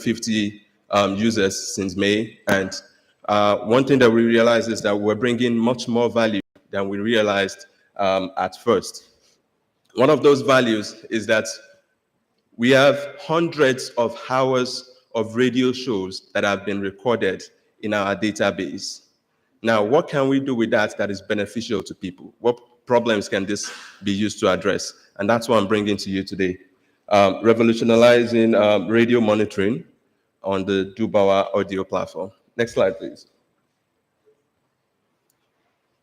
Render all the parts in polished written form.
50 users since May. And one thing that we realized is that we're bringing much more value than we realized at first. One of those values is that we have hundreds of hours of radio shows that have been recorded in our database. Now, what can we do with that that is beneficial to people? What problems can this be used to address? And that's what I'm bringing to you today. Revolutionizing radio monitoring on the Dubawa audio platform. Next slide, please.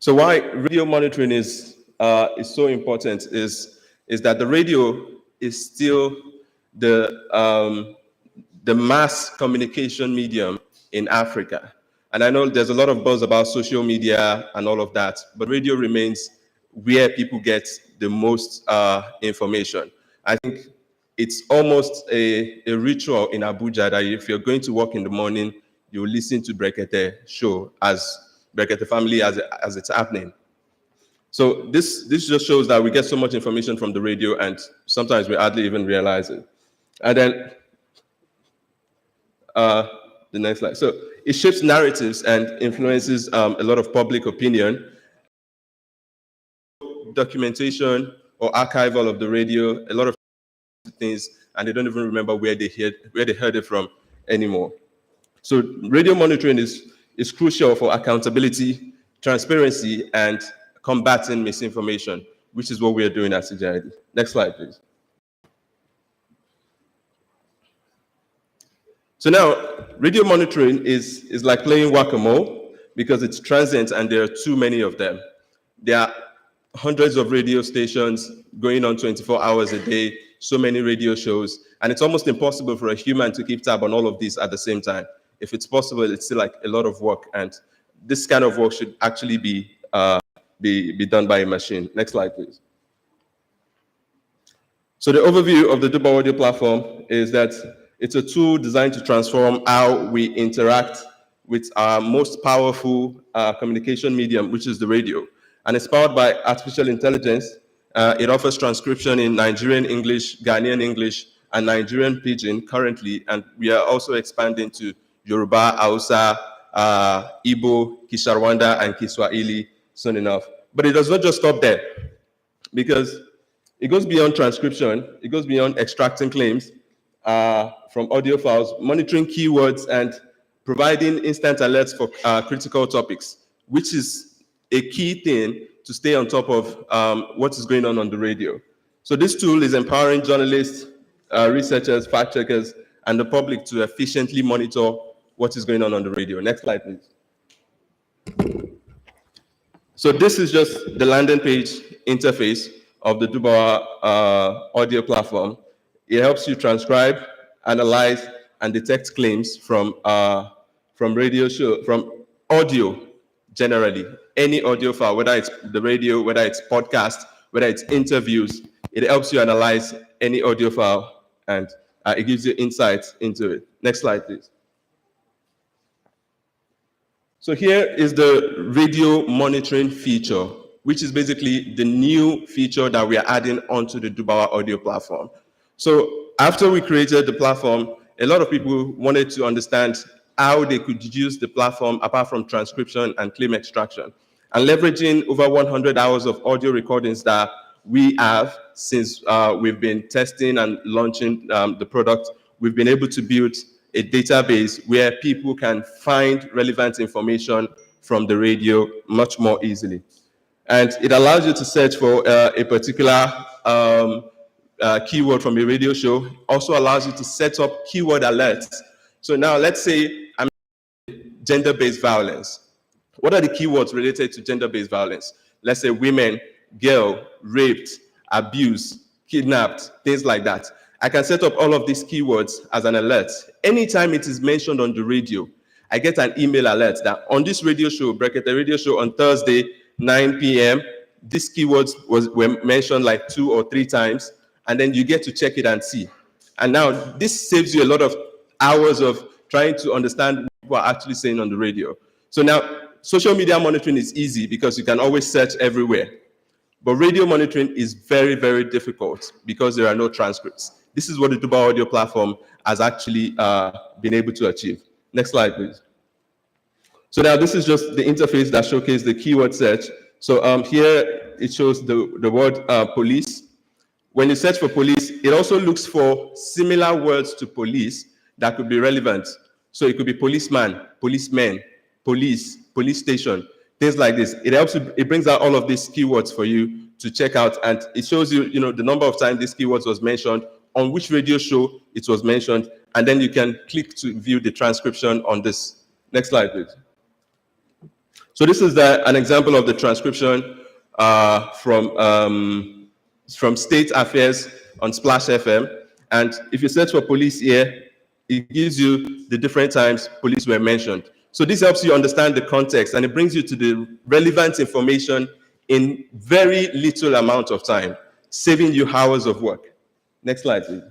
So why radio monitoring is so important is that the radio is still the mass communication medium in Africa. And I know there's a lot of buzz about social media and all of that, but radio remains where people get the most information. I think it's almost a ritual in Abuja that if you're going to work in the morning, you listen to Brekete show as Brekete family as it's happening. So this just shows that we get so much information from the radio and sometimes we hardly even realize it. And then the next slide. So it shapes narratives and influences a lot of public opinion. Documentation or archival of the radio, a lot of things, and they don't even remember where they heard it from anymore. So radio monitoring is crucial for accountability, transparency, and combating misinformation, which is what we are doing at CGID. Next slide, please. So now, radio monitoring is like playing whack-a-mole because it's transient and there are too many of them. There are hundreds of radio stations going on 24 hours a day, so many radio shows, and it's almost impossible for a human to keep tab on all of these at the same time. If it's possible, it's still like a lot of work, and this kind of work should actually be done by a machine. Next slide, please. So the overview of the Dubawa audio platform is that it's a tool designed to transform how we interact with our most powerful communication medium, which is the radio. And it's powered by artificial intelligence. It offers transcription in Nigerian English, Ghanaian English, and Nigerian Pidgin currently. And we are also expanding to Yoruba, Hausa, Igbo, Kisharwanda, and Kiswahili soon enough. But it does not just stop there, because it goes beyond transcription. It goes beyond extracting claims from audio files, monitoring keywords, and providing instant alerts for critical topics, which is a key thing to stay on top of what is going on the radio. So this tool is empowering journalists, researchers, fact checkers, and the public to efficiently monitor what is going on the radio. Next slide, please. So this is just the landing page interface of the Dubawa audio platform. It helps you transcribe, analyze, and detect claims from radio show, from audio generally. Any audio file, whether it's the radio, whether it's podcast, whether it's interviews, it helps you analyze any audio file, and it gives you insights into it. Next slide, please. So here is the radio monitoring feature, which is basically the new feature that we are adding onto the Dubawa audio platform. So after we created the platform, a lot of people wanted to understand how they could use the platform apart from transcription and claim extraction. And leveraging over 100 hours of audio recordings that we have since we've been testing and launching the product, we've been able to build a database where people can find relevant information from the radio much more easily. And it allows you to search for a particular keyword from a radio show. Also allows you to set up keyword alerts. So now let's say I'm gender-based violence. What are the keywords related to gender-based violence? Let's say women, girl, raped, abused, kidnapped, things like that. I can set up all of these keywords as an alert. Anytime it is mentioned on the radio, I get an email alert that on this radio show, Brekete radio show on Thursday, 9 p.m., these keywords were mentioned like 2 or 3 times, and then you get to check it and see. And now this saves you a lot of hours of trying to understand what people are actually saying on the radio. So now social media monitoring is easy because you can always search everywhere. But radio monitoring is very, very difficult because there are no transcripts. This is what the Dubai Audio platform has actually been able to achieve. Next slide, please. So now this is just the interface that showcases the keyword search. So here it shows the word police. When you search for police, it also looks for similar words to police that could be relevant. So it could be policeman, policemen, police, police station, things like this. It helps you, it brings out all of these keywords for you to check out, and it shows you, the number of times this keywords was mentioned, on which radio show it was mentioned, and then you can click to view the transcription on this. Next slide, please. So this is an example of the transcription from State Affairs on Splash FM. And if you search for police here, it gives you the different times police were mentioned. So this helps you understand the context, and it brings you to the relevant information in very little amount of time, saving you hours of work. Next slide, please.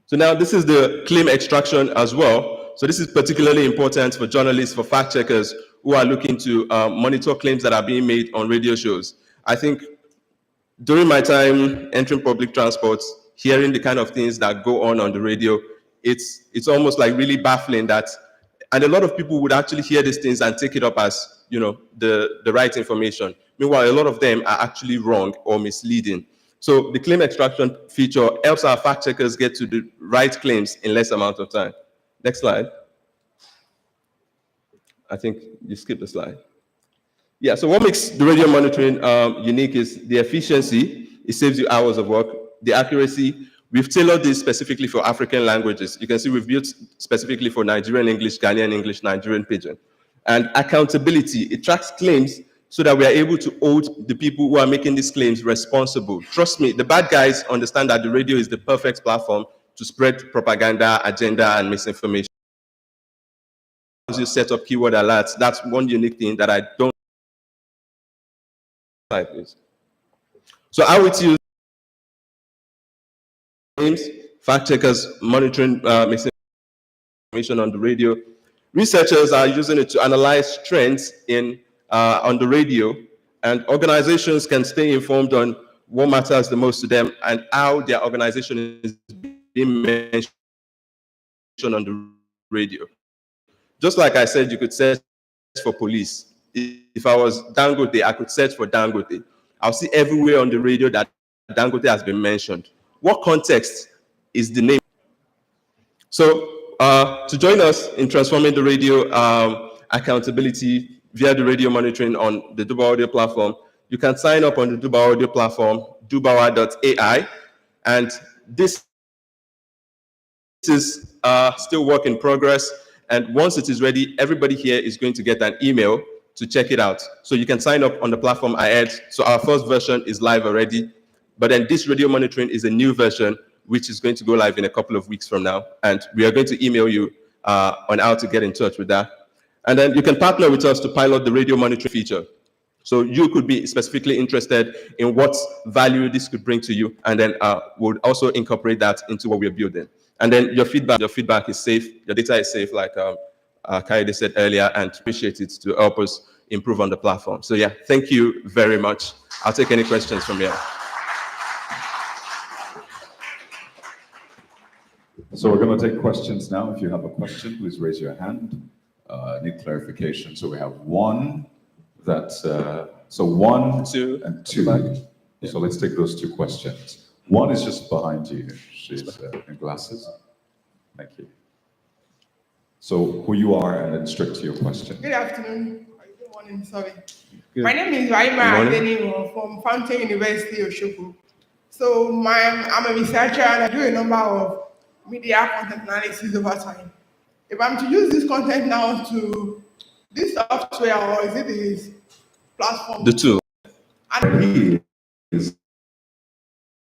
So now this is the claim extraction as well. So this is particularly important for journalists, for fact checkers who are looking to monitor claims that are being made on radio shows. I think during my time entering public transport, hearing the kind of things that go on the radio, it's almost like really baffling that, and a lot of people would actually hear these things and take it up as, the right information. Meanwhile, a lot of them are actually wrong or misleading. So the claim extraction feature helps our fact checkers get to the right claims in less amount of time. Next slide. I think you skipped the slide. Yeah, so what makes the radio monitoring unique is the efficiency. It saves you hours of work. The accuracy, we've tailored this specifically for African languages. You can see we've built specifically for Nigerian English, Ghanaian English, Nigerian Pidgin. And accountability, it tracks claims so that we are able to hold the people who are making these claims responsible. Trust me, the bad guys understand that the radio is the perfect platform to spread propaganda, agenda, and misinformation. As you set up keyword alerts, that's one unique thing that I don't. Slide, please. So how it use claims, fact checkers monitoring misinformation on the radio. Researchers are using it to analyze trends on the radio, and organizations can stay informed on what matters the most to them and how their organization is being mentioned on the radio. Just like I said, you could search for police. If I was Dangote, I could search for Dangote. I'll see everywhere on the radio that Dangote has been mentioned. What context is the name? So to join us in transforming the radio accountability via the radio monitoring on the Dubai Audio platform, you can sign up on the Dubai Audio platform, dubawa.ai. And this is still work in progress. And once it is ready, everybody here is going to get an email to check it out. So you can sign up on the platform ahead. So our first version is live already. But then this radio monitoring is a new version, which is going to go live in a couple of weeks from now. And we are going to email you on how to get in touch with that. And then you can partner with us to pilot the radio monitoring feature. So you could be specifically interested in what value this could bring to you. And then we'll also incorporate that into what we're building. And then your feedback is safe. Your data is safe, like Kaide said earlier, and appreciate it to help us improve on the platform. So yeah, thank you very much. I'll take any questions from here. So we're going to take questions now. If you have a question, please raise your hand. Need clarification. So we have one that's, so 1, 2, and 2. Yeah. So let's take those 2 questions. One is just behind you. She's in glasses. Thank you. So who you are and then straight to your question. Good afternoon. Good morning, sorry. Good. My name is Raima Adenimo from Fountain University of Oshogo. So I'm a researcher and I do a number of media content analysis over time. If I'm to use this content now to this software, or is it this platform? The two. And he is